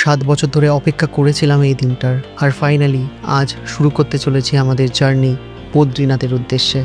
7 বছর ধরে অপেক্ষা করেছিলাম এই দিনটার, আর ফাইনালি আজ শুরু করতে চলেছি আমাদের জার্নি বদ্রীনাথের উদ্দেশ্যে।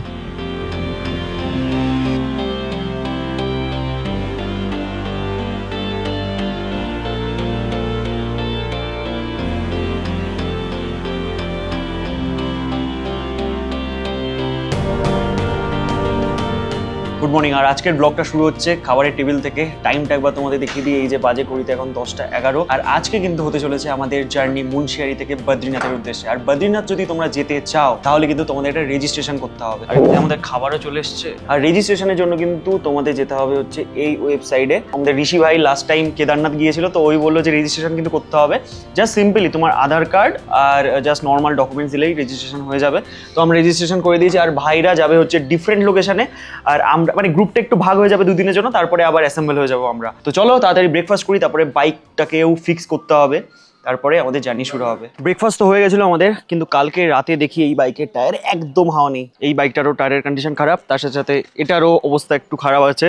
Good morning. আর আজকের ব্লগটা শুরু হচ্ছে খাবারের টেবিল থেকে। টাইমটা একবার তোমাদের দেখিয়ে দিই, এই যে বাজে ঘড়িতে এখন 10:11। আর আজকে কিন্তু হতে চলেছে আমাদের জার্নি মুন্সিয়ারি থেকে বদ্রীনাথের উদ্দেশ্যে। আর বদ্রীনাথ যদি তোমরা যেতে চাও তাহলে কিন্তু তোমাদের একটা রেজিস্ট্রেশন করতে হবে। আর এখানে আমাদের খাবারও চলে এসছে। আর রেজিস্ট্রেশনের জন্য কিন্তু তোমাদের যেতে হবে হচ্ছে এই ওয়েবসাইটে। আমাদের ঋষি ভাই লাস্ট টাইম কেদারনাথ গিয়েছিল, তো ওই বললো যে রেজিস্ট্রেশন কিন্তু করতে হবে। জাস্ট সিম্পলি তোমার আধার কার্ড আর জাস্ট নর্মাল ডকুমেন্টস দিলেই রেজিস্ট্রেশন হয়ে যাবে। তো আমরা রেজিস্ট্রেশন করে দিয়েছি। আর ভাইরা যাবে হচ্ছে ডিফারেন্ট লোকেশনে, আর আমরা মানে গ্রুপটা একটু ভাগ হয়ে যাবে 2 দিনের জন্য, তারপরে আবার অ্যাসেম্বল হয়ে যাবো আমরা। তো চলো তাড়াতাড়ি ব্রেকফাস্ট করি, তারপরে বাইকটাকেও ফিক্স করতে হবে, তারপরে আমাদের জার্নি শুরু হবে। ব্রেকফাস্ট তো হয়ে গেছিলো আমাদের, কিন্তু কালকে রাতে দেখি এই বাইকের টায়ার একদম হাওয়া নেই। এই বাইকটারও টায়ারের কন্ডিশন খারাপ, তার সাথে সাথে এটারও অবস্থা একটু খারাপ আছে।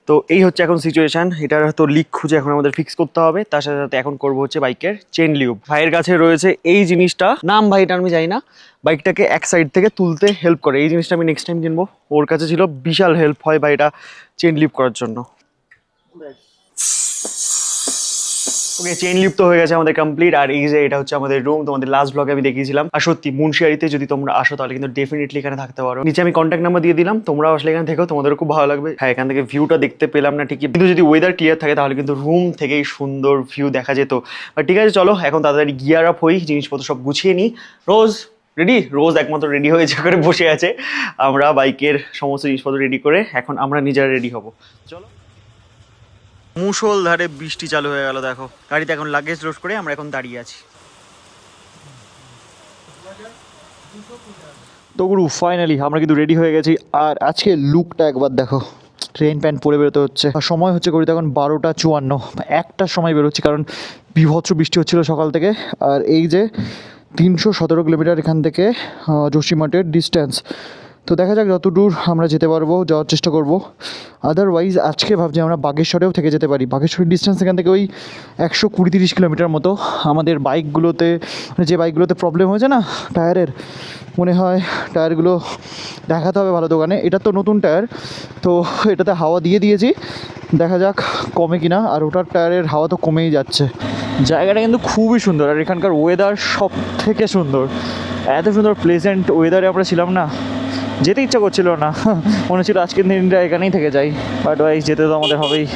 তো এই হচ্ছে এখন সিচুয়েশন। এটার তো লিক খুঁজে এখন আমাদের ফিক্স করতে হবে। তার সাথে সাথে এখন করবো হচ্ছে বাইকের চেন লিউব। ভাইয়ের কাছে রয়েছে এই জিনিসটা, নাম ভাইটা আমি জানি না, বাইকটাকে এক সাইড থেকে তুলতে হেল্প করে। এই জিনিসটা আমি নেক্সট টাইম কিনবো। ওর কাছে ছিল, বিশাল হেল্প হয় বাইকটা চেন লিউব করার জন্য। ওকে, চেইন লিফট তো হয়ে গেছে আমাদের কমপ্লিট। আর এই যে এটা হচ্ছে আমাদের রুম, তোমাদের লাস্ট ব্লগে আমি দেখিয়েছিলাম। আর সত্যি মুন্সিয়ারিতে যদি তোমরা আসো তাহলে কিন্তু ডেফিনেটলি এখানে থাকতে পারো। নিচে আমি কন্ট্যাক্ট নাম্বার দিয়ে দিলাম, তোমরা আসলে এখানে থেকেও তোমাদের খুব ভালো লাগবে। হ্যাঁ, এখান থেকে ভিউটা দেখতে পেলাম না ঠিকই, কিন্তু যদি ওয়েদার ক্লিয়ার থাকে তাহলে কিন্তু রুম থেকেই সুন্দর ভিউ দেখা যেত। বাট ঠিক আছে, চলো এখন তাড়াতাড়ি গিয়ার আপ হই, জিনিসপত্র সব গুছিয়ে নিই। রোজ রেডি, রোজ একমাত্র রেডি হয়েছে করে বসে আছে। আমরা বাইকের সমস্ত জিনিসপত্র রেডি করে এখন আমরা নিজেরা রেডি হব। চলো। মুষলধারে বৃষ্টি চালু হয়ে গেল, দেখো। গাড়িতে এখন লাগেজ লোড করে আমরা এখন দাঁড়িয়ে আছি। তো গুরু ফাইনালি আমরা কিন্তু রেডি হয়ে গেছি। আর আজকে লুকটা একবার দেখো, ট্রেন প্যান্ট পরে বেরোতে হচ্ছে। আর সময় হচ্ছে ঘড়িতে এখন 12:54, 1টার সময় বেরোচ্ছি, কারণ বিভৎস বৃষ্টি হচ্ছিল সকাল থেকে। আর এই যে 317 কিলোমিটার এখান থেকে যোশীমঠের ডিস্টেন্স। তো দেখা যাক যতদূর আমরা যেতে পারবো, যাওয়ার চেষ্টা করব। আদারওয়াইজ আজকে ভাবছি আমরা বাগেশ্বরেও থেকে যেতে পারি। বাগেশ্বরের ডিস্টেন্স এখান থেকে ওই 120-30 কিলোমিটার মতো। আমাদের বাইকগুলোতে, মানে যে বাইকগুলোতে প্রবলেম হয়েছে না টায়ারের, মনে হয় টায়ারগুলো দেখাতে হবে ভালো দোকানে। এটা তো নতুন টায়ার, তো এটাতে হাওয়া দিয়ে দিয়েছি, দেখা যাক কমে কিনা। আর ওটার টায়ারের হাওয়া তো কমেই যাচ্ছে। জায়গাটা কিন্তু খুবই সুন্দর, আর এখানকার ওয়েদার সব থেকে সুন্দর। এত সুন্দর প্লেজেন্ট ওয়েদারে আমরা ছিলাম না, যেতে ইচ্ছা করছিল না, মনে ছিল আজকের দিনটা এখানেই থেকে যাই। বাট ভাই যেতে তো আমাদের হবেই,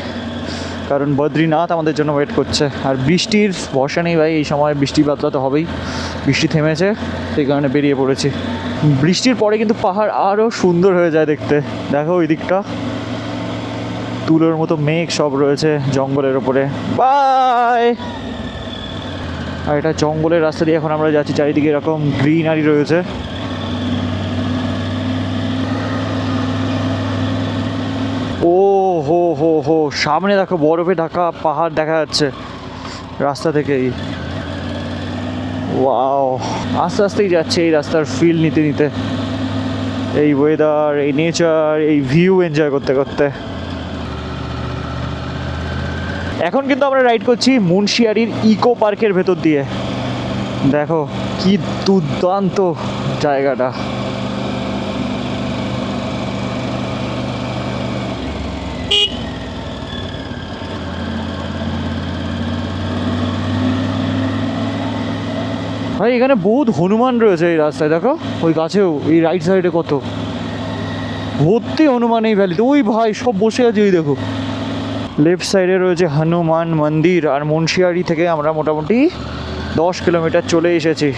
কারণ বদ্রীনাথ আমাদের জন্য ওয়েট করছে। আর বৃষ্টির ভরসা নেই ভাই, এই সময় বৃষ্টি বাদলা তো হবেই। বৃষ্টি থেমেছে, সেই কারণে বেরিয়ে পড়েছি। বৃষ্টির পরে কিন্তু পাহাড় আরও সুন্দর হয়ে যায় দেখতে। দেখো ওই দিকটা তুলোর মতো মেঘ সব রয়েছে জঙ্গলের ওপরে। বাই। আর এটা জঙ্গলের রাস্তা দিয়ে এখন আমরা যাচ্ছি, চারিদিকে এরকম গ্রিনারি রয়েছে। ও হো হো হো, সামনে দেখো বরফে ঢাকা পাহাড় দেখা যাচ্ছে রাস্তা থেকেই। ওয়াও, আস্তে আস্তেই যাচ্ছে এই রাস্তার ফিল নিতে নিতে, এই ওয়েদার, এই নেচার, এই ভিউ এনজয় করতে করতে। এখন কিন্তু আমরা রাইড করছি মুন্সিয়ারির ইকো পার্কের ভেতর দিয়ে। দেখো কি দুর্দান্ত জায়গাটা। ভাই এখানে বহুত হনুমান রয়েছে এই রাস্তায়, দেখো ওই গাছেও, এই রাইট সাইডে কত ভর্তি হনুমান এই ভ্যালিতে। ওই ভাই সব বসে আছে, ওই দেখো লেফট সাইডে রয়েছে হনুমান মন্দির। আর মুন্সিয়ারি থেকে আমরা মোটামুটি 10 কিলোমিটার চলে এসেছি।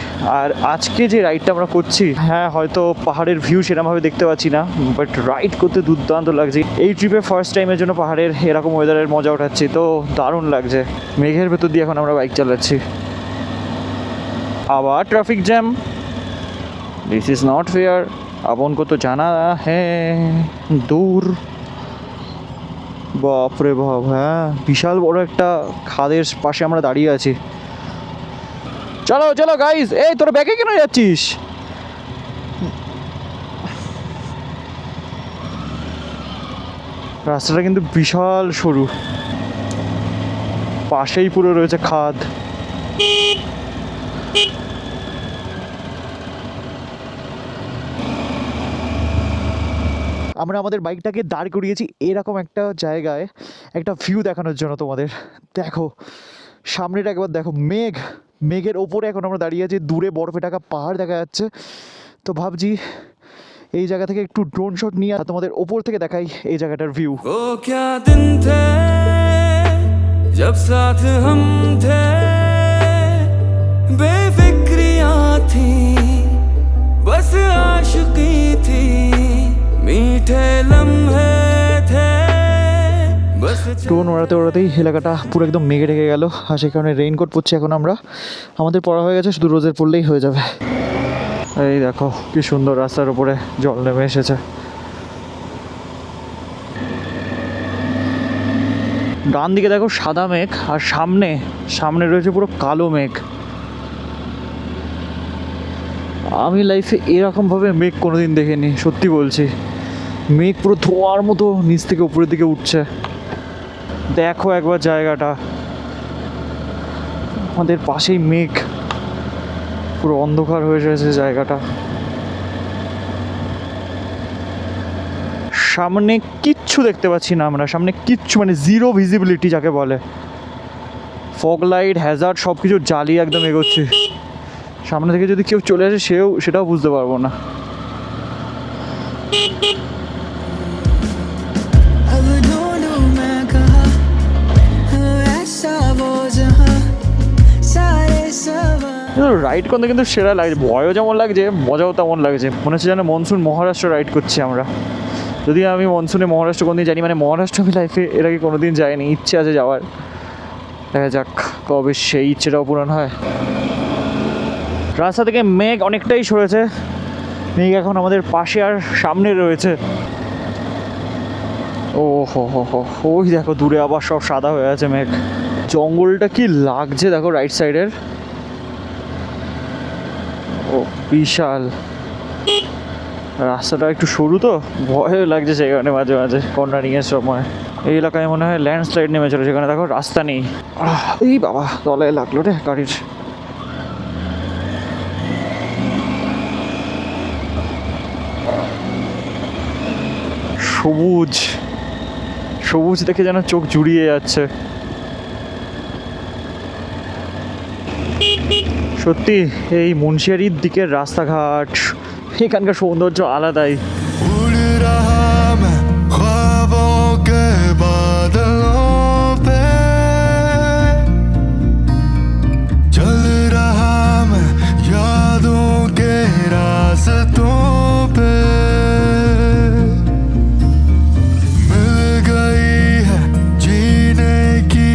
আর আজকে যে রাইডটা আমরা করছি, হ্যাঁ হয়তো পাহাড়ের ভিউ সেরকমভাবে দেখতে পাচ্ছি না, বাট রাইড করতে দুর্দান্ত লাগছে। এই ট্রিপে ফার্স্ট টাইমের জন্য পাহাড়ের এরকম ওয়েদারের মজা উঠাচ্ছি, তো দারুণ লাগছে। মেঘের ভেতর দিয়ে এখন আমরা বাইক চালাচ্ছি। আবার traffic jam, this is not fair. আপন কো তো জানা হ্যাঁ দূর। বাপরে বাপ, হ্যাঁ বিশাল বড় একটা খাদের পাশে আমরা দাঁড়িয়ে আছি। চলো চলো গাইস, এই তোর ব্যাগে কেন যাচ্ছিস? রাস্তাটা কিন্তু বিশাল সরু, পাশেই পুরো রয়েছে খাদ। আমরা আমাদের বাইকটাকে দাঁড় করিয়েছি এরকম একটা জায়গায়, একটা ভিউ দেখানোর জন্য তোমাদের। দেখো সামনেটা একবার দেখো, মেঘের ওপরে এখন আমরা দাঁড়িয়ে আছি, দূরে বরফে ঢাকা পাহাড় দেখা যাচ্ছে। তো ভাবছি এই জায়গা থেকে একটু ড্রোন শট নিয়ে তোমাদের ওপর থেকে দেখাই এই জায়গাটার ভিউ। वो क्या दिन थे जब साथ हम थे, बेफिक्रियां थी बस आशिकी थी, मीठे लम्हे थे बस। ড্রোন ওড়াতে ওড়াতেই এলাকাটা পুরো একদম মেঘে ঢেকে গেল, আর সেই কারণে রেইনকোট পরছি এখন আমরা। আমাদের পড়া হয়ে গেছে, শুধু রোজের পড়লেই হয়ে যাবে। এই দেখো কি সুন্দর রাস্তার উপরে জল নেমে এসেছে। ডান দিকে দেখো সাদা মেঘ, আর সামনে রয়েছে পুরো কালো মেঘ। আমি লাইফে এরকমভাবে মেঘ কোনোদিন দেখিনি, সত্যি বলছি। মেঘ পুরো ধোঁয়ার মতো নিচ থেকে উপরের দিকে উঠছে। দেখো একবার জায়গাটা, আমাদের পাশেই মেঘ, পুরো অন্ধকার হয়ে এসেছে জায়গাটা। সামনে কিচ্ছু দেখতে পাচ্ছি না আমরা, সামনে কিচ্ছু, মানে জিরো ভিজিবিলিটি যাকে বলে। ফগ লাইট, হ্যাজার্ড সব কিছু জ্বালিয়ে একদম এগোচ্ছি। সামনে থেকে যদি কেউ চলে আসে সেটাও বুঝতে পারবো না। अब ढूंढूं मैं कहाँ ऐसा वो जहाँ सारे सवाल। রাইড করতে কিন্তু সেরা লাগছে, ভয়ও যেমন লাগছে মজাও তেমন লাগছে। মনে হচ্ছে যেন মনসুন মহারাষ্ট্র রাইড করছি আমরা। যদি আমি মনসুনে মহারাষ্ট্র কোনোদিন জানি, মানে মহারাষ্ট্র আমি লাইফে এর আগে কোনোদিন যাইনি, ইচ্ছে আছে যাওয়ার। দেখা যাক কবে সেই ইচ্ছেটাও পূরণ হয়। রাস্তা থেকে মেঘ অনেকটাই সরেছে, মেঘ এখন আমাদের পাশে আর সামনে রয়েছে। ও হো, ওই দেখো দূরে আবার সব সাদা হয়ে আছে মেঘ। জঙ্গলটা কি লাগছে দেখো রাইট সাইডের, ও বিশাল। রাস্তাটা একটু সরু তো ভয় লাগছে সেই কারণে মাঝে মাঝে কর্নারিংয়ের সময়। এই এলাকায় মনে হয় ল্যান্ডস্লাইড নেমেছিল, সেখানে দেখো রাস্তা নেই। এই বাবা, তলায় লাগলো রে গাড়ির। সবুজ সবুজ দেখে যেন চোখ জুড়িয়ে যাচ্ছে। সত্যি এই মুন্সিয়ারির দিকের রাস্তাঘাট, এখানকার সৌন্দর্য আলাদাই। उड़ रहा मैं ख्वाबों के बादलों पे, चल रहा मैं यादों के रास्तों पे, मिल गई है जीने की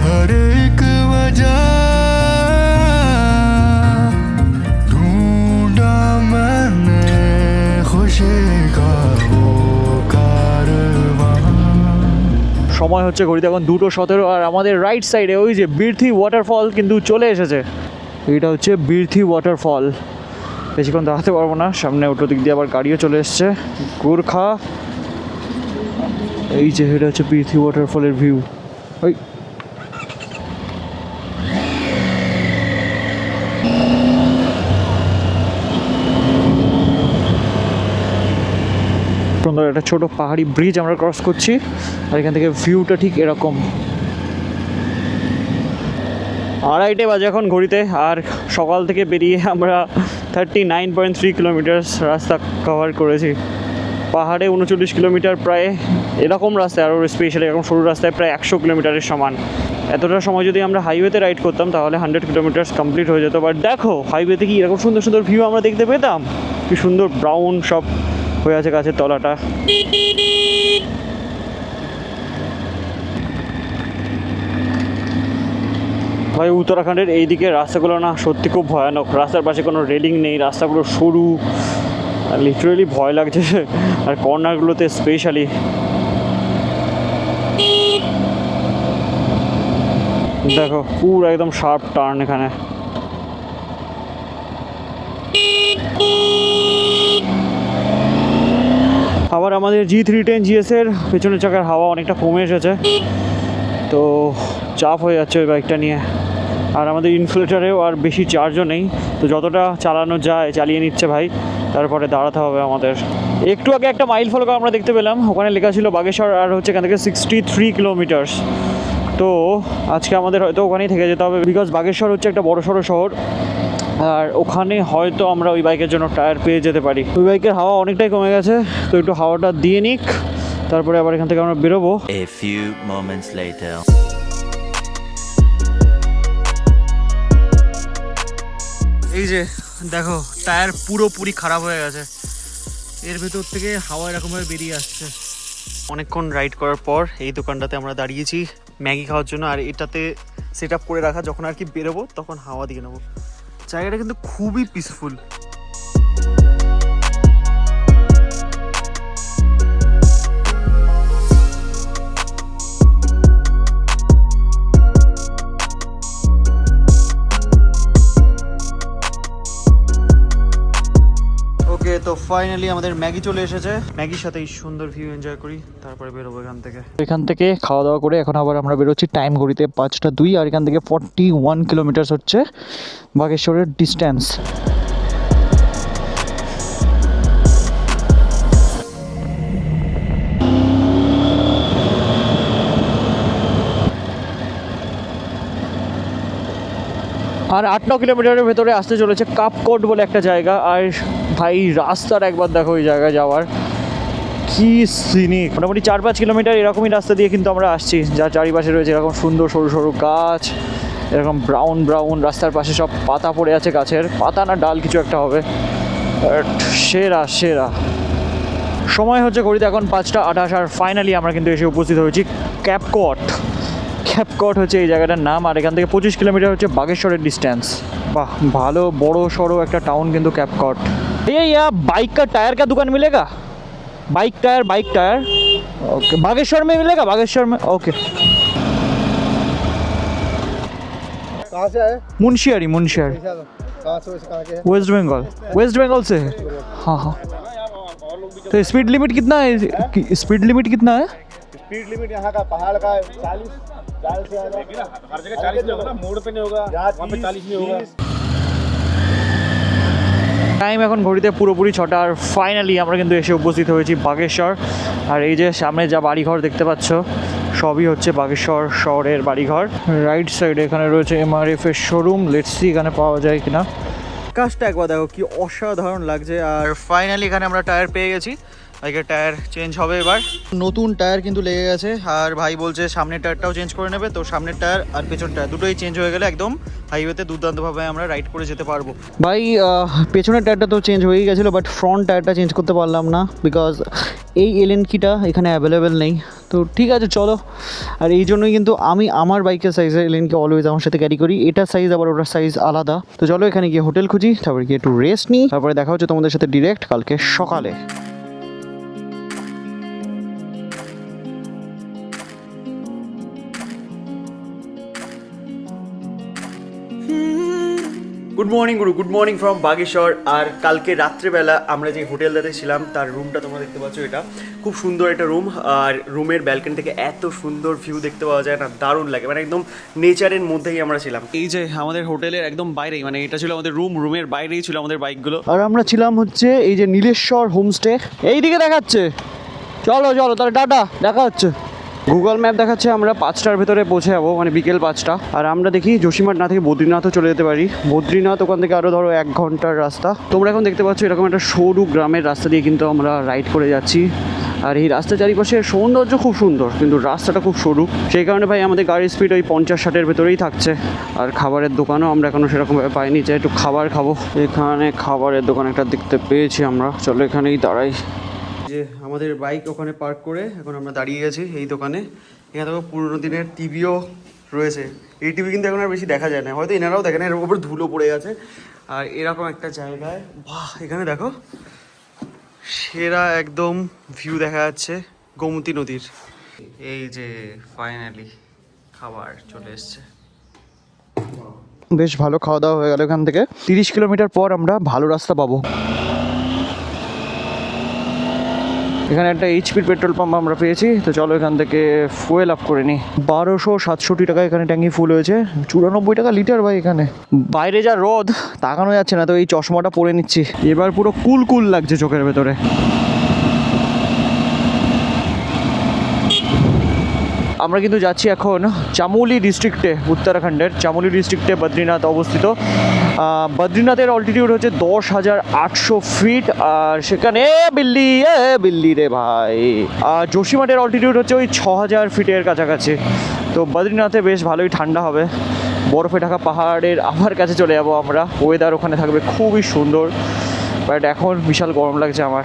हर एक वजह, ढूंढा मैंने खुशी का वो कारवां। সময় হচ্ছে ঘড়িতে এখন 2:17, আর আমাদের রাইট সাইডে ওই যে বীরথি ওয়াটারফল কিন্তু চলে এসেছে। এইটা হচ্ছে বীরথি ওয়াটারফল। বেশিক্ষণ দাঁড়াতে পারবো না, সামনে উল্টো দিক দিয়ে আবার গাড়িও চলে এসছে। গোর্খা, এই যে এটা হচ্ছে বীরথি ওয়াটারফলের ভিউ। ওই সুন্দর একটা ছোট পাহাড়ি ব্রিজ আমরা ক্রস করছি, আর এখান থেকে ভিউটা ঠিক এরকম। 2:30 বাজে এখন ঘড়িতে, আর সকাল থেকে বেরিয়ে আমরা 39.3 কিলোমিটার রাস্তা কভার করেছি। পাহাড়ে 39 কিলোমিটার প্রায়, এরকম রাস্তায় আরও স্পেশালি এরকম সরু রাস্তায় প্রায় 100 কিলোমিটারের সমান। এতটা সময় যদি আমরা হাইওয়েতে রাইড করতাম তাহলে 100 কিলোমিটার কমপ্লিট হয়ে যেত। বাট দেখো হাইওয়েতে কি এরকম সুন্দর সুন্দর ভিউ আমরা দেখতে পেতাম। কি সুন্দর ব্রাউন সব হয়ে আছে গাছের তলাটা। ভাই উত্তরাখণ্ডের এইদিকে রাস্তাগুলো না সত্যি খুব ভয়ানক। রাস্তার পাশে কোনো রেলিং নেই, রাস্তাগুলো সরু, লিটারেলি ভয় লাগছে। আর কর্নারগুলোতে স্পেশালি দেখো পুরো একদম শার্প টার্ন এখানে। আবার আমাদের G310 GS এর পেছনের চাকার হাওয়া অনেকটা কমে এসেছে, তো চাপ হয়ে যাচ্ছে ওই বাইকটা নিয়ে। আর আমাদের ইনফ্লেটারেও আর বেশি চার্জও নেই, তো যতটা চালানো যায় চালিয়ে নিচ্ছে ভাই। তারপরে দাঁড়াতে হবে আমাদের। একটু আগে একটা মাইল ফলক আমরা দেখতে পেলাম, ওখানে লেখা ছিল বাগেশ্বর, আর হচ্ছে এখান থেকে 63 কিলোমিটার্স। তো আজকে আমাদের হয়তো ওখানেই থেকে যেতে হবে, বিকজ বাগেশ্বর হচ্ছে একটা বড় সড়ো শহর, আর ওখানে হয়তো আমরা ওই বাইকের জন্য টায়ার পেয়ে যেতে পারি। ওই বাইকের হাওয়া অনেকটাই কমে গেছে, তো একটু হাওয়াটা দিয়ে নিক, তারপরে আবার এখান থেকে আমরা বেরোবো। A few moments later. এই যে দেখো টায়ার পুরোপুরি খারাপ হয়ে গেছে, এর ভেতর থেকে হাওয়া এরকমভাবে বেরিয়ে আসছে। অনেকক্ষণ রাইড করার পর এই দোকানটাতে আমরা দাঁড়িয়েছি ম্যাগি খাওয়ার জন্য, আর এটাতে সেট আপ করে রাখা, যখন আর কি বেরোবো তখন হাওয়া দিয়ে নেবো। জায়গাটা কিন্তু খুবই পিসফুল। ওকে, তো ফাইনালি আমাদের ম্যাগি চলে এসেছে। ম্যাগির সাথে এই সুন্দর ভিউ এনজয় করি, তারপরে বেরোবো এখান থেকে খাওয়া দাওয়া করে এখন আবার আমরা বেরোচ্ছি টাইম ঘড়িতে 5টা 2, আর এখান থেকে 41 কিলোমিটার হচ্ছে বাগেশ্বরের ডিস্টেন্স। আর 8-9 কিলোমিটারের ভেতরে আসতে চলেছে কাপকোট বলে একটা জায়গা। আর ভাই রাস্তার একবার দেখো ওই জায়গায় যাওয়ার কি সিনিক। মোটামুটি 4-5 কিলোমিটার এরকমই রাস্তা দিয়ে কিন্তু আমরা আসছি, যার চারিপাশে রয়েছে এরকম সুন্দর সরু সরু গাছ, এরকম ব্রাউন ব্রাউন রাস্তার পাশে সব পাতা পড়ে আছে, গাছের পাতা না ডাল কিছু একটা হবে। সেরা সেরা। সময় হচ্ছে ঘড়িতে এখন 5টা 28, আর ফাইনালি আমরা কিন্তু এসে উপস্থিত হয়েছি ক্যাপকট। ক্যাপকট হচ্ছে এই জায়গাটার নাম, আর এখান থেকে 25 কিলোমিটার হচ্ছে বাগেশ্বরের ডিস্টেন্স। বাহ, ভালো বড় সড়ো একটা টাউন কিন্তু ক্যাপকট। ये यहाँ बाइक का टायर का दुकान मिलेगा? Bike tyre okay. बागेश्वर में मिलेगा? बागेश्वर में ओके। कहाँ से आए? मुंशियारी कहाँ से कहाँ के हैं? वेस्ट बंगाल से है। हाँ हाँ। तो स्पीड लिमिट कितना है? स्पीड लिमिट कितना है? स्पीड लिमिट यहाँ का पहाड़ का 40 से हर जगह 40 नहीं होगा, मोड़ पे नहीं होगा, वहाँ पे 40 नहीं होगा। টাইম এখন ঘড়িতে পুরোপুরি 6টা, আর ফাইনালি আমরা কিন্তু এসে উপস্থিত হয়েছি বাগেশ্বর। আর এই যে সামনে যা বাড়িঘর দেখতে পাচ্ছ সবই হচ্ছে বাগেশ্বর শহরের বাড়িঘর। রাইট সাইডে এখানে রয়েছে MRF এর শোরুম, লেটস সি এখানে পাওয়া যায় কিনা। আকাশটা একবার দেখো কি অসাধারণ লাগছে। আর ফাইনালি এখানে আমরা টায়ার পেয়ে গেছি, বাইকের টায়ার চেঞ্জ হবে এবার। নতুন টায়ার কিন্তু লেগে গেছে, আর ভাই বলছে সামনের টায়ারটাও চেঞ্জ করে নেবে, তো সামনের টায়ার আর পেছন টায়ার দুটোই চেঞ্জ হয়ে গেলে একদম হাইওয়েতে দুর্দান্তভাবে আমরা রাইড করে যেতে পারবো। ভাই পেছনের টায়ারটা তো চেঞ্জ হয়েই গেছিলো, বাট ফ্রন্ট টায়ারটা চেঞ্জ করতে পারলাম না, বিকজ এই এলএন কিটা এখানে অ্যাভেলেবেল নেই। তো ঠিক আছে চলো, আর এই জন্যই কিন্তু আমি আমার বাইকের সাইজের এলএনকে অলওয়েজ আমার সাথে ক্যারি করি। এটার সাইজ আবার ওটার সাইজ আলাদা। তো চলো এখানে গিয়ে হোটেল খুঁজি, তারপরে গিয়ে একটু রেস্ট নিই, তারপরে দেখা হচ্ছে তোমাদের সাথে ডিরেক্ট কালকে সকালে। Good morning Guru, good morning from Bageshwar. আর কালকে রাত্রেবেলা আমরা যে হোটেলটাতে ছিলাম তার রুমটা তোমরা দেখতে পাচ্ছ, এটা খুব সুন্দর একটা রুম। আর রুমের ব্যালকনি থেকে এত সুন্দর ভিউ দেখতে পাওয়া যায় না, দারুণ লাগে, মানে একদম নেচারের মধ্যেই আমরা ছিলাম। এই যে আমাদের হোটেলের একদম বাইরেই, মানে এটা ছিল আমাদের রুম, রুমের বাইরেই ছিল আমাদের বাইকগুলো। আর আমরা ছিলাম হচ্ছে এই যে নীলেশ্বর হোমস্টে, এইদিকে দেখাচ্ছে। চলো চলো তাহলে টাটা, দেখা হচ্ছে। গুগল ম্যাপ দেখাচ্ছে আমরা 5টার ভেতরে পৌঁছে যাবো, মানে বিকেল 5টা। আর আমরা দেখি যোশীমাঠ না থেকে বদ্রীনাথও চলে যেতে পারি। বদ্রীনাথ ওখান থেকে আরও ধরো 1 ঘন্টার রাস্তা। তোমরা এখন দেখতে পাচ্ছ এরকম একটা সরু গ্রামের রাস্তা দিয়ে কিন্তু আমরা রাইড করে যাচ্ছি। আর এই রাস্তার চারিপাশে সৌন্দর্য খুব সুন্দর, কিন্তু রাস্তাটা খুব সরু, সেই কারণে ভাই আমাদের গাড়ির স্পিড ওই 50-60-এর ভেতরেই থাকছে। আর খাবারের দোকানও আমরা এখনও সেরকমভাবে পাইনি, যে একটু খাবার খাবো। এখানে খাবারের দোকান একটা দেখতে পেয়েছি আমরা, চলো এখানেই দাঁড়াই। যে আমাদের বাইক ওখানে পার্ক করে এখন আমরা দাঁড়িয়ে গেছি এই দোকানে। এখানে দেখো পুরোনো দিনের টিভিও রয়েছে। এই টিভি কিন্তু এখন আর বেশি দেখা যায় না, হয়তো এনারাও দেখেন, এর উপর ধুলো পড়ে গেছে। আর এরকম একটা জায়গায় বাহ, এখানে দেখো সেরা একদম ভিউ দেখা যাচ্ছে গোমতী নদীর। এই যে ফাইনালি খাবার চলে এসছে। বেশ ভালো খাওয়া দাওয়া হয়ে গেল। এখান থেকে 30 কিলোমিটার পর আমরা ভালো রাস্তা পাবো। এখানে একটা এইচপির পেট্রোল পাম্প আমরা পেয়েছি, তো চলো এখান থেকে ফুয়েল আপ করে নিই। 1267 টাকা এখানে ট্যাঙ্কি ফুল হয়েছে, 94 টাকা লিটার ভাই এখানে। বাইরে যা রোদ তাকানো যাচ্ছে না, তো এই চশমাটা পরে নিচ্ছি, এবার পুরো কুল কুল লাগছে চোখের ভেতরে। আমরা কিন্তু যাচ্ছি এখন চামোলি ডিস্ট্রিক্টে, উত্তরাখণ্ডের চামোলি ডিস্ট্রিক্টে বদ্রীনাথ অবস্থিত। বদ্রীনাথের অল্টিটিউড হচ্ছে 10,800 ফিট, আর সেখানে বিল্লি রে ভাই। আর যোশীমঠের অল্টিটিউড হচ্ছে ওই 6,000 ফিটের কাছাকাছি। তো বদ্রীনাথে বেশ ভালোই ঠান্ডা হবে, বরফে ঢাকা পাহাড়ের আমার কাছে চলে যাবো আমরা। ওয়েদার ওখানে থাকবে খুবই সুন্দর, বাট এখন বিশাল গরম লাগছে আমার।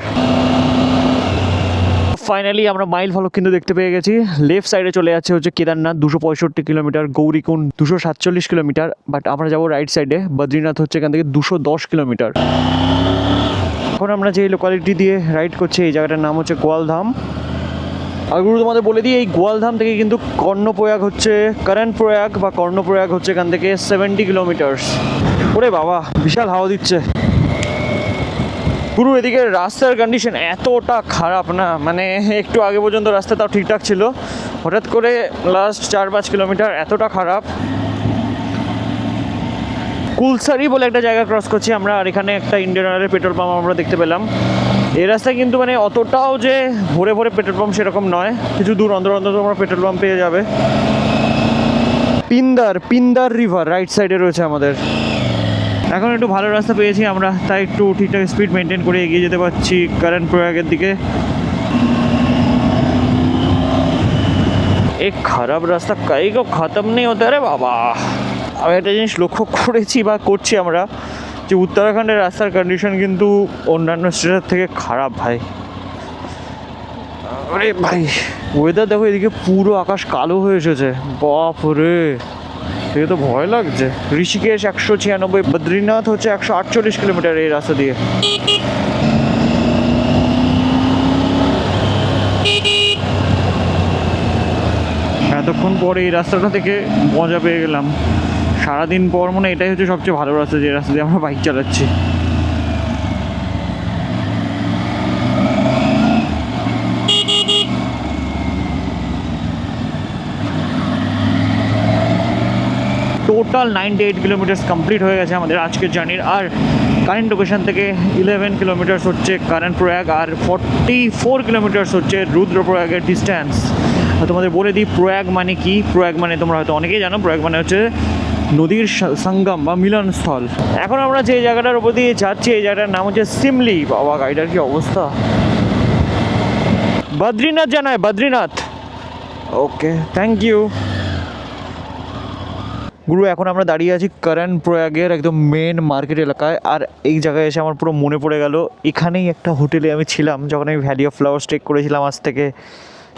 ফাইনালি আমরা মাইল ফলক কিন্তু দেখতে পেয়ে গেছি। লেফট সাইডে চলে যাচ্ছে হচ্ছে Kedarnath 265 kilometre, Gaurikund 247 kilometre, but আমরা যাবো রাইট সাইডে। বদ্রীনাথ হচ্ছে এখান থেকে 210 কিলোমিটার। এখন আমরা যে লোকালিটি দিয়ে রাইড করছি এই জায়গাটার নাম হচ্ছে গোয়ালধাম। আর গুরু তোমাদের বলে দিই, এই গোয়ালধাম থেকে কিন্তু কর্ণপ্রয়াগ হচ্ছে করণপ্রয়াগ বা কর্ণপ্রয়াগ হচ্ছে এখান থেকে 70 কিলোমিটার্স। ওরে বাবা বিশাল হাওয়া দিচ্ছে পুরো। এদিকে রাস্তার কন্ডিশন এতটা খারাপ না, মানে একটু আগে পর্যন্ত রাস্তা তাও ঠিকঠাক ছিল, হঠাৎ করে লাস্ট 4-5 কিলোমিটার এতটা খারাপ। কুলসারি বলে একটা জায়গা ক্রস করছি আমরা, আর এখানে একটা ইন্ডিয়ান অয়েলের পেট্রোল পাম্প আমরা দেখতে পেলাম। এই রাস্তায় কিন্তু মানে অতটাও যে ভরে ভরে পেট্রোল পাম্প সেরকম নয়, কিছু দূর অন্তর অন্তর তোমরা পেট্রোল পাম্প পেয়ে যাবে। পিন্দার রিভার রাইট সাইডে রয়েছে আমাদের। এখন একটু ভালো রাস্তা পেয়েছি আমরা, তাই একটু ঠিকঠাক স্পিড মেনটেন করে এগিয়ে যেতে পারছি করণপ্রয়াগের দিকে। এই খারাপ রাস্তা কাই কো খতম নেই হতে রে বাবা। আমি একটা জিনিস লক্ষ্য করেছি বা করছি আমরা, যে উত্তরাখণ্ডের রাস্তার কন্ডিশন কিন্তু অন্যান্য স্টেটের থেকে খারাপ ভাই। আরে ভাই ওয়েদার দেখো, এদিকে পুরো আকাশ কালো হয়ে এসেছে, বাপ রে দেখে তো ভয় লাগছে। ঋষিকেশ 196, বদ্রীনাথ হচ্ছে 148 কিলোমিটার এই রাস্তা দিয়ে। এতক্ষণ পরে এই রাস্তাটা থেকে মজা পেয়ে গেলাম। সারাদিন পর মনে এটাই হচ্ছে সবচেয়ে ভালো রাস্তা, যে রাস্তা দিয়ে আমরা বাইক চালাচ্ছি। টোটাল 98 কিলোমিটার্স কমপ্লিট হয়ে গেছে আমাদের আজকের জার্নির। আর কারেন্ট লোকেশন থেকে 11 কিলোমিটার্স হচ্ছে করণপ্রয়াগ, আর 44 কিলোমিটার্স হচ্ছে রুদ্রপ্রয়াগের ডিস্ট্যান্স। তোমাদের বলে দিই প্রয়াগ মানে কি। প্রয়াগ মানে তোমরা হয়তো অনেকেই জানো, প্রয়াগ মানে হচ্ছে নদীর সঙ্গম বা মিলনস্থল। এখন আমরা যে জায়গাটার উপর দিয়ে যাচ্ছি এই জায়গাটার নাম হচ্ছে সিমলি। বাবা গাড়িটার কি অবস্থা। বদ্রীনাথ জানায়, বদ্রীনাথ। ওকে থ্যাংক ইউ গুরু। এখন আমরা দাঁড়িয়ে আছি করণপ্রয়াগের একদম মেন মার্কেট এলাকায়। আর এই জায়গায় এসে আমার পুরো মনে পড়ে গেল, এখানেই একটা হোটেলে আমি ছিলাম যখন আমি ভ্যালি অফ ফ্লাওয়ার্স টেক করেছিলাম আজ থেকে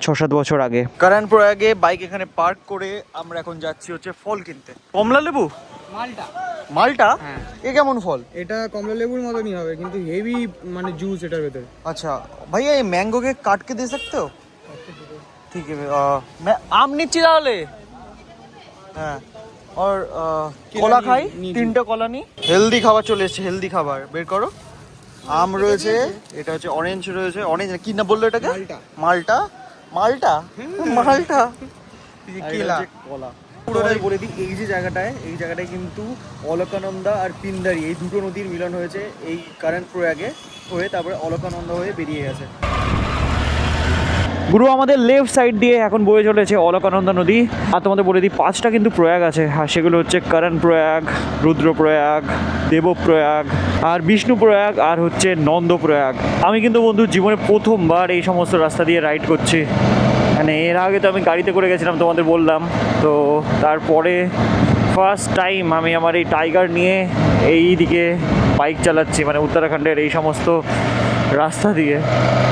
6-7 বছর আগে। করণপ্রয়াগে বাইক এখানে পার্ক করে আমরা এখন যাচ্ছি হচ্ছে ফল কিনতে। কমলা লেবু, মালটা এ কেমন ফল? এটা কমলা লেবুর মতনই হবে, কিন্তু হেভি মানে জুস এটার ভেতরে। अच्छा भैया ये मैंगो के काट के दे सकते हो? ठीक है मैं आम নিচ্ছি তাহলে। হ্যাঁ और কলা খাই, 3টা কলা নি। হেলদি খাবার চলে এসেছে, হেলদি খাবার বের করো। আম রয়েছে, এটা হচ্ছে অরেঞ্জ রয়েছে। অরেঞ্জ কি না বললো এটাকে? মালটা। মালটা মালটা কেলা কলা। পুরোটাই বলে দিই, এই যে জায়গাটায়, এই জায়গাটায় কিন্তু অলকানন্দা আর পিন্দারি এই দুটো নদীর মিলন হয়েছে এই করণপ্রয়াগে হয়ে, তারপরে অলকানন্দা হয়ে বেরিয়ে গেছে। গুরু আমাদের লেফট সাইড দিয়ে এখন বয়ে চলেছে অলকানন্দা নদী। আর তোমাদের বলে দিই 5টা কিন্তু প্রয়াগ আছে, আর সেগুলো হচ্ছে করণপ্রয়াগ, রুদ্রপ্রয়াগ, দেবপ্রয়াগ, আর বিষ্ণুপ্রয়াগ, আর হচ্ছে নন্দপ্রয়াগ। আমি কিন্তু বন্ধু জীবনে প্রথমবার এই সমস্ত রাস্তা দিয়ে রাইড করছি। মানে এর আগে তো আমি গাড়িতে করে গেছিলাম তোমাদের বললাম, তো তারপরে ফার্স্ট টাইম আমি আমার এই টাইগার নিয়ে এই দিকে বাইক চালাচ্ছি, মানে উত্তরাখণ্ডের এই সমস্ত রাস্তা দিয়ে।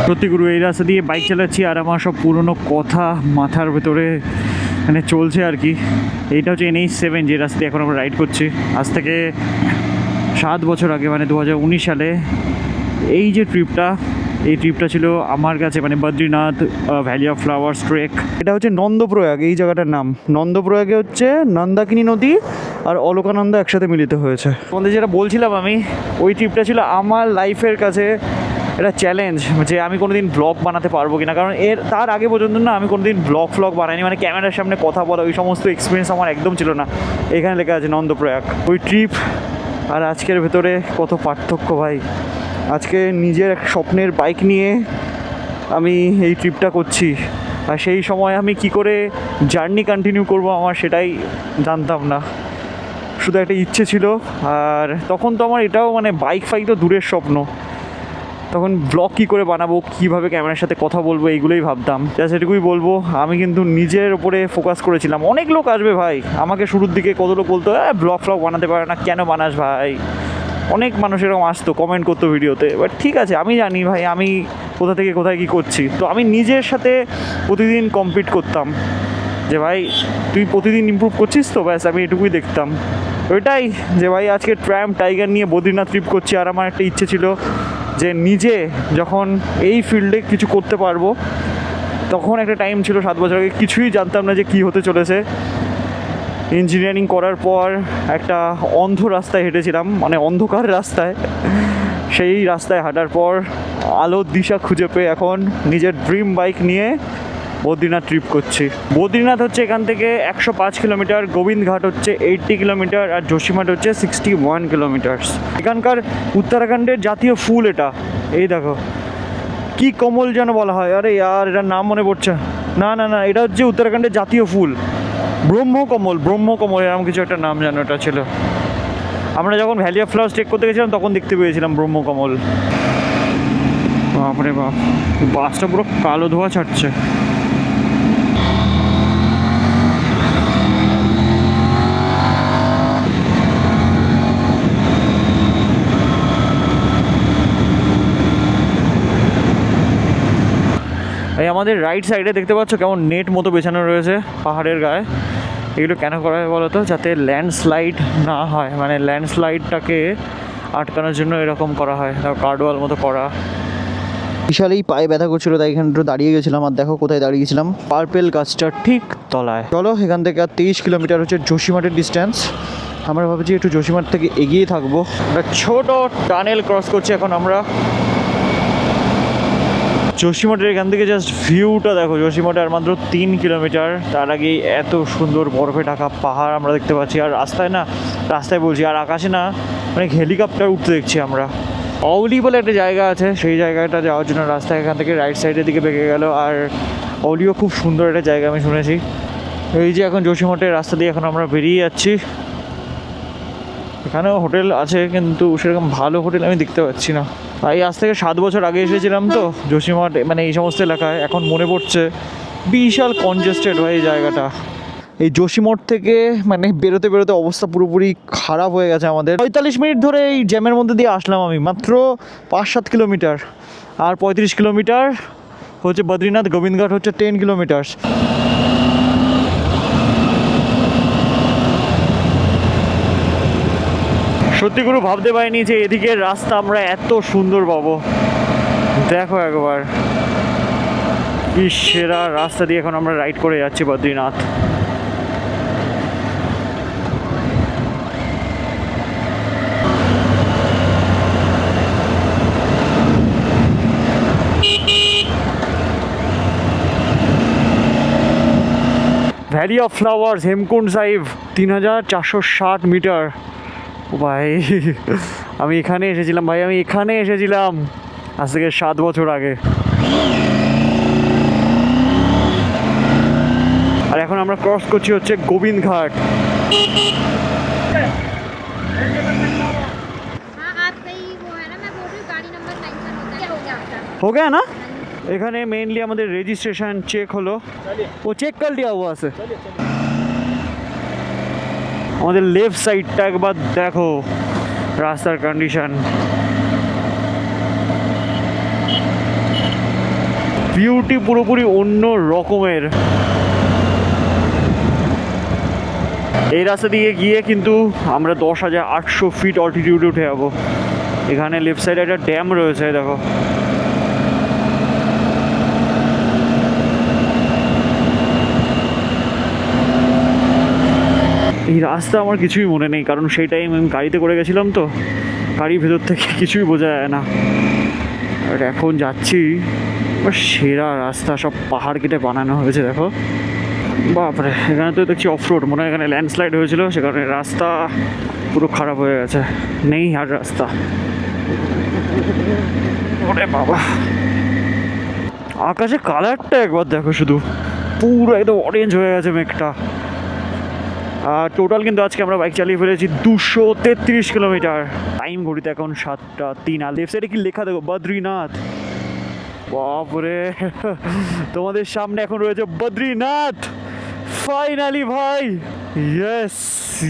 সত্যি গুরু এই রাস্তা দিয়ে বাইক চালাচ্ছি আর আমার সব পুরনো কথা মাথার ভেতরে মানে চলছে আর কি। এইটা হচ্ছে NH7, যে রাস্তা দিয়ে এখন আমরা রাইড করছি। আজ থেকে 7 বছর আগে মানে 2019 সালে এই যে ট্রিপটা, এই ট্রিপটা ছিল আমার কাছে মানে Badrinath Valley of flowers trek. এটা হচ্ছে নন্দপ্রয়াগ এই জায়গাটার নাম। নন্দপ্রয়াগে হচ্ছে নন্দাকিনী নদী আর অলকানন্দা একসাথে মিলিত হয়েছে। তোমাদের যেটা বলছিলাম আমি, ওই ট্রিপটা ছিল আমার লাইফের কাছে এটা চ্যালেঞ্জ যে আমি কোনোদিন ব্লগ বানাতে পারবো কিনা, কারণ তার আগে পর্যন্ত না আমি কোনোদিন ব্লগ বানাইনি, মানে ক্যামেরার সামনে কথা বলা ওই সমস্ত এক্সপিরিয়েন্স আমার একদম ছিল না। এখানে লেখা আছে নন্দপ্রয়াগ। ওই ট্রিপ আর আজকের ভেতরে কত পার্থক্য ভাই। আজকে নিজের এক স্বপ্নের বাইক নিয়ে আমি এই ট্রিপটা করছি, আর সেই সময় আমি কি করে জার্নি কন্টিনিউ করব আমার সেটাই জানতাম না, শুধু একটা ইচ্ছে ছিল। আর তখন তো আমার এটাও মানে বাইক তো দূরের স্বপ্ন, তখন ব্লগ কী করে বানাবো, কীভাবে ক্যামেরার সাথে কথা বলবো এইগুলোই ভাবতাম। যা সেটুকুই বলবো, আমি কিন্তু নিজের ওপরে ফোকাস করেছিলাম। অনেক লোক আসবে ভাই, আমাকে শুরুর দিকে কত লোক বলতো ব্লগ বানাতে পারে না, কেন বানাস ভাই, অনেক মানুষ এরকম আসতো, কমেন্ট করতো ভিডিওতে। বাট ঠিক আছে, আমি জানি ভাই আমি কোথা থেকে কোথায় কী করছি, তো আমি নিজের সাথে প্রতিদিন কম্পিট করতাম যে ভাই তুই প্রতিদিন ইমপ্রুভ করছিস তো, ব্যাস আমি এটুকুই দেখতাম। ওইটাই যে ভাই আজকে ট্র্যাম টাইগার নিয়ে বদ্রীনাথ ট্রিপ করছি, আর আমার একটা ইচ্ছে ছিল যে নিজে যখন এই ফিল্ডে কিছু করতে পারবো। তখন একটা টাইম ছিল 7 বছর আগে, কিছুই জানতাম না যে কী হতে চলেছে। ইঞ্জিনিয়ারিং করার পর একটা অন্ধ রাস্তায় হেঁটেছিলাম, মানে অন্ধকার রাস্তায়। সেই রাস্তায় হাঁটার পর আলোর দিশা খুঁজে পেয়ে এখন নিজের ড্রিম বাইক নিয়ে বদ্রীনাথ ট্রিপ করছি। বদ্রীনাথ হচ্ছে এখান থেকে 105 কিলোমিটার, গোবিন্দঘাট হচ্ছে 80 কিলোমিটার, আর যোশীমঠ হচ্ছে 61 কিলোমিটার। এখানকার উত্তরাখণ্ডের জাতীয় ফুল এটা, এই দেখো কি কমল যেন বলা হয়, আরে ইয়ার এটার নাম মনে পড়ছে না। এটা হচ্ছে উত্তরাখণ্ডের জাতীয় ফুল, ব্রহ্মকমল এরকম কিছু একটা নাম যেন এটা ছিল। আমরা যখন ভ্যালি অফ ফ্লাওয়ার্স চেক করতে গেছিলাম তখন দেখতে পেয়েছিলাম ব্রহ্মকমল। বাপরে বাপ, বাসটা পুরো কালো ধোঁয়া ছাড়ছে। এই আমাদের রাইট সাইডে দেখতে পাচ্ছ কেমন নেট মতো বেছানো রয়েছে পাহাড়ের গায়ে। এগুলো কেন করা হয় বলো তো, যাতে ল্যান্ডস্লাইড না হয়, মানে ল্যান্ডস্লাইডটাকে আটকানোর জন্য এরকম করা হয়, কার্ডওয়াল মতো করা। বিশাল এই পায়ে ব্যথা করছিলো, তাই এখানে একটু দাঁড়িয়ে গেছিলাম। আর দেখো কোথায় দাঁড়িয়ে গেছিলাম, পার্পেল গাছটার ঠিক তলায়। চলো এখান থেকে আর 23 কিলোমিটার হচ্ছে যোশীমঠের ডিস্টেন্স। আমরা ভাবছি একটু যোশীমঠ থেকে এগিয়ে থাকবো। একটা ছোট টানেল ক্রস করছি এখন আমরা। যোশীমঠের এখান থেকে জাস্ট ভিউটা দেখো, যোশীমঠে আর মাত্র 3 কিলোমিটার, তার আগেই এত সুন্দর বরফে ঢাকা পাহাড় আমরা দেখতে পাচ্ছি। আর রাস্তায় বলছি, আর আকাশে না মানে হেলিকপ্টার উঠতে দেখছি আমরা। অউলি বলে একটা জায়গা আছে, সেই জায়গাটা যাওয়ার জন্য রাস্তা এখান থেকে রাইট সাইডের দিকে বেঁকে গেল। আর অউলিও খুব সুন্দর একটা জায়গা আমি শুনেছি। এই যে এখন যোশীমঠের রাস্তা দিয়ে এখন আমরা বেরিয়ে যাচ্ছি। এখানেও হোটেল আছে, কিন্তু সেরকম ভালো হোটেল আমি দেখতে পাচ্ছি না। তাই আজ থেকে 7 বছর আগে এসেছিলাম তো যোশীমঠ, মানে এই সমস্ত এলাকায়। এখন মনে পড়ছে বিশাল কনজেস্টেড হয় এই জায়গাটা। এই যোশীমঠ থেকে মানে বেরোতে অবস্থা পুরোপুরি খারাপ হয়ে গেছে আমাদের। 45 মিনিট ধরে এই জ্যামের মধ্যে দিয়ে আসলাম আমি, মাত্র 5-7 কিলোমিটার। আর 35 কিলোমিটার হচ্ছে বদ্রীনাথ, গোবিন্দঘাট হচ্ছে 10 কিলোমিটার। সত্যি করে ভাবতে পারিনি যে এদিকের রাস্তা আমরা এত সুন্দর পাবো। দেখো একবার কি সেরা রাস্তা দিয়ে এখন আমরা রাইড করে যাচ্ছি Badrinath. Valley of Flowers, Hemkund Sahib, 3460 metre. ও ভাই, আমি এখানে এসেছিলাম আজ থেকে 7 বছর আগে। আর এখন আমরা ক্রস করছি হচ্ছে গোবিন্দঘাট। हाँ आपका ही वो है ना, मैं बोल रही हूँ गाड़ी नंबर मेंशन होता है, हो गया आपका। हो गया ना? এখানে মেইনলি আমাদের রেজিস্ট্রেশন চেক হলো, ও চেক কর দিয়া হুয়া আছে। আমাদের লেফট সাইডটা একবার দেখো, রাস্তার কন্ডিশন, ভিউটি পুরোপুরি অন্য রকমের। এই রাস্তা দিয়ে গিয়ে কিন্তু আমরা 10,800 ফিট অল্টিটিউডে উঠে যাবো। এখানে লেফট সাইডে একটা ড্যাম রয়েছে দেখো। এই রাস্তা আমার কিছুই মনে নেই, কারণ সেই টাইম আমি গাড়িতে করে গেছিলাম তো, গাড়ির ভেতর থেকে কিছুই বোঝা যায় না। আর এখন যাচ্ছি সেরা রাস্তা, সব পাহাড় কেটে বানানো হয়েছে দেখো। বাপরে, এখানে তো দেখছি অফরোড, মনে হয় এখানে ল্যান্ডস্লাইড হয়েছিল, সেখানে রাস্তা পুরো খারাপ হয়ে গেছে, নেই আর রাস্তা। ওরে বাবা, আকাশে কালারটা একবার দেখো শুধু, পুরো একদম অরেঞ্জ হয়ে গেছে মেঘটা। আর টোটাল কিন্তু আজকে আমরা বাইক চালিয়ে ফেলেছি 233 কিলোমিটার। টাইম ঘড়িতে এখন 7:03। আর লেফট সাইডে কি লেখা দেখো, বদ্রীনাথ। বাপরে, তোমাদের সামনে এখন রয়েছে বদ্রীনাথ। ফাইনালি ভাই, ইয়েস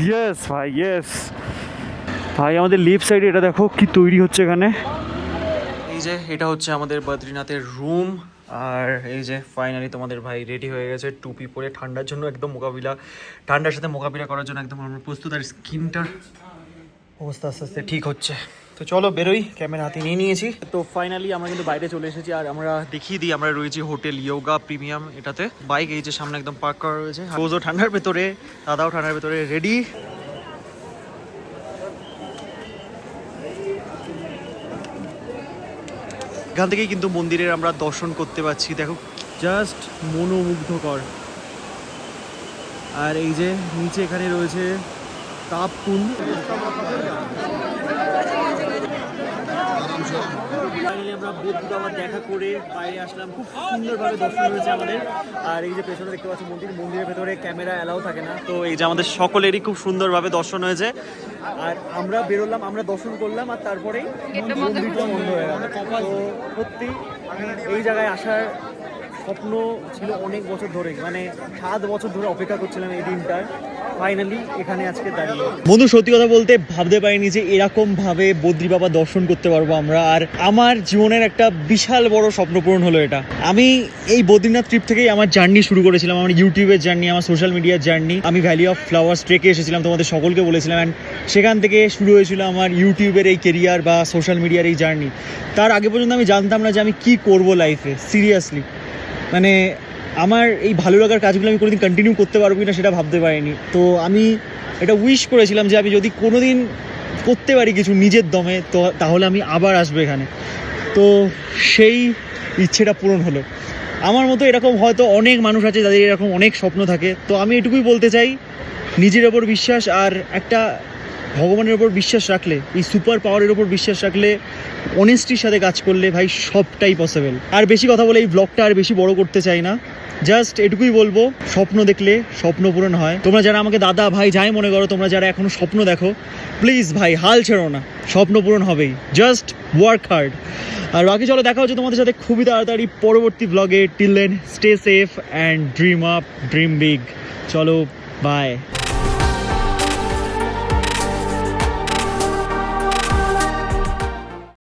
ইয়েস ভাই, ইয়েস ভাই। আমাদের লেফট সাইডে এটা দেখো কি তৈরি হচ্ছে এখানে। এই যে এটা হচ্ছে আমাদের বদ্রীনাথের রুম। আর এই যে ফাইনালি তোমাদের ভাই রেডি হয়ে গেছে, টুপি পরে, ঠান্ডার জন্য একদম ঠান্ডার সাথে মোকাবিলা করার জন্য একদম আমরা প্রস্তুত। আর স্কিনটার অবস্থা আস্তে আস্তে ঠিক হচ্ছে। তো চলো বেরোই, ক্যামেরা হাতে নিয়ে নিয়েছি। তো ফাইনালি আমরা কিন্তু বাইরে চলে এসেছি। আর আমরা দেখিয়ে দিই, আমরা রয়েছি হোটেল ইয়োগা প্রিমিয়াম এটাতে। বাইক এই যে সামনে একদম পার্ক করা রয়েছে। রোজও ঠান্ডার ভেতরে, দাদাও ঠান্ডার ভেতরে রেডি। এখান থেকেই কিন্তু মন্দিরের আমরা দর্শন করতে পারছি, দেখো জাস্ট মনোমুগ্ধকর। আর এই যে নিচে এখানে রয়েছে তাপকুণ্ড। ফাইনালি আমরা বৌদ্ধ বাবা দেখা করে বাইরে আসলাম, খুব সুন্দরভাবে দর্শন হয়েছে আমাদের। আর এই যে পেছনে দেখতে পাচ্ছি মন্দিরের ভেতরে ক্যামেরা অ্যালাউ থাকে না, তো এই যে আমাদের সকলেরই খুব সুন্দরভাবে দর্শন হয়েছে। আর আমরা বেরোলাম, আমরা দর্শন করলাম, আর তারপরেই মন্দিরটা বন্ধ হয়ে গেল। তো সত্যি এই জায়গায় আসার স্বপ্ন ছিল অনেক বছর ধরে, মানে 7 বছর ধরে অপেক্ষা করছিলাম এই দিনটার। ফাইনালি এখানে আজকে দাঁড়িয়ে। বন্ধু সত্যি কথা বলতে ভাবতে পারিনি যে এরকম ভাবে বদ্রী বাবা দর্শন করতে পারবো আমরা। আর আমার জীবনের একটা বিশাল বড় স্বপ্ন পূরণ হলো এটা। আমি এই বদ্রীনাথ ট্রিপ থেকেই আমার জার্নি শুরু করেছিলাম, আমার ইউটিউবের জার্নি, আমার সোশ্যাল মিডিয়ার জার্নি। আমি ভ্যালি অফ ফ্লাওয়ার্স ট্রেকে এসেছিলাম, তোমাদের সকলকে বলেছিলাম। অ্যান্ড সেখান থেকে শুরু হয়েছিল আমার ইউটিউবের এই কেরিয়ার বা সোশ্যাল মিডিয়ার এই জার্নি। তার আগে পর্যন্ত আমি জানতাম না যে আমি কি করব লাইফে, সিরিয়াসলি। মানে আমার এই ভালো লাগার কাজগুলো আমি কোনোদিন কন্টিনিউ করতে পারবো কিনা সেটা ভাবতে পারিনি। তো আমি এটা উইশ করেছিলাম যে আমি যদি কোনো দিন করতে পারি কিছু নিজের দমে, তো তাহলে আমি আবার আসবো এখানে। তো সেই ইচ্ছেটা পূরণ হলো। আমার মতো এরকম হয়তো অনেক মানুষ আছে যাদের এরকম অনেক স্বপ্ন থাকে। তো আমি এটুকুই বলতে চাই, নিজের ওপর বিশ্বাস আর একটা ভগবানের ওপর বিশ্বাস রাখলে, এই সুপার পাওয়ারের ওপর বিশ্বাস রাখলে, অনেস্টির সাথে কাজ করলে ভাই সবটাই পসিবল। আর বেশি কথা বলে এই ব্লগটা আর বেশি বড় করতে চাই না, জাস্ট এটুকুই বলবো, স্বপ্ন দেখলে স্বপ্ন পূরণ হয়। তোমরা যারা আমাকে দাদা ভাই যাই মনে করো, তোমরা যারা এখনো স্বপ্ন দেখো, প্লিজ ভাই হাল ছেড়ো না, স্বপ্ন পূরণ হবেই, জাস্ট ওয়ার্ক হার্ড। আর বাকি চলো দেখা হচ্ছে তোমাদের সাথে খুবই তাড়াতাড়ি পরবর্তী ব্লগে। Till then stay safe and dream up, dream big. চলো বাই।